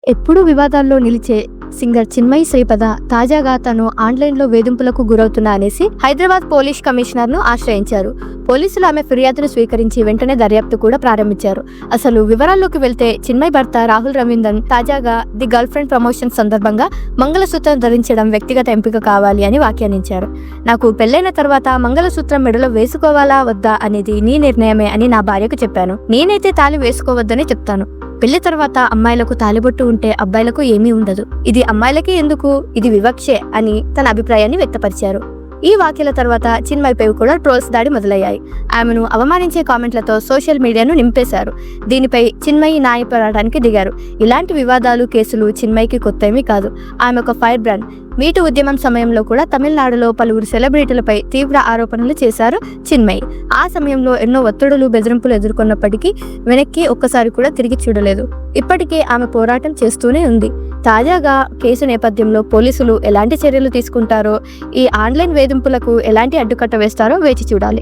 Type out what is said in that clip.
ఎప్పుడూ వివాదాల్లో నిలిచే సింగర్ చిన్మయి శ్రీపద తాజాగా తను ఆన్లైన్లో వేధింపులకు గురవుతున్నా అనేసి హైదరాబాద్ పోలీస్ కమిషనర్ను ఆశ్రయించారు. పోలీసులు ఆమె ఫిర్యాదును స్వీకరించి వెంటనే దర్యాప్తు కూడా ప్రారంభించారు. అసలు వివరాల్లోకి వెళ్తే చిన్మయి భర్త రాహుల్ రవీందర్ తాజాగా ది గర్ల్ ఫ్రెండ్ ప్రమోషన్ సందర్భంగా మంగళసూత్రం ధరించడం వ్యక్తిగత ఎంపిక కావాలి అని వ్యాఖ్యానించారు. నాకు పెళ్లైన తర్వాత మంగళసూత్రం మెడలో వేసుకోవాలా వద్దా అనేది నీ నిర్ణయమే అని నా భార్యకు చెప్పాను. నేనైతే తాళి వేసుకోవద్దని చెప్తాను. పెళ్లి తర్వాత అమ్మాయిలకు తాలిబొట్టు ఉంటే అబ్బాయిలకు ఏమీ ఉండదు. ఇది అమ్మాయిలకే ఎందుకు, ఇది వివక్షే అని తన అభిప్రాయాన్ని వ్యక్తపరిచారు. ఈ వ్యాఖ్యల తర్వాత చిన్మయిపై కూడా ట్రోల్స్ దాడి మొదలయ్యాయి. ఆమెను అవమానించే కామెంట్లతో సోషల్ మీడియాను నింపేశారు. దీనిపై చిన్మయి న్యాయ పోరాటానికి దిగారు. ఇలాంటి వివాదాలు, కేసులు చిన్మయికి కొత్తేమీ కాదు. ఆమె ఒక ఫైర్ బ్రాండ్. మీటు ఉద్యమం సమయంలో కూడా తమిళనాడులో పలువురు సెలబ్రిటీలపై తీవ్ర ఆరోపణలు చేశారు చిన్మయి. ఆ సమయంలో ఎన్నో ఒత్తిడులు, బెదిరింపులు ఎదుర్కొన్నప్పటికీ వెనక్కి ఒక్కసారి కూడా తిరిగి చూడలేదు. ఇప్పటికే ఆమె పోరాటం చేస్తూనే ఉంది. తాజాగా కేసు నేపథ్యంలో పోలీసులు ఎలాంటి చర్యలు తీసుకుంటారో, ఈ ఆన్లైన్ వేధింపులకు ఎలాంటి అడ్డుకట్ట వేస్తారో వేచి చూడాలి.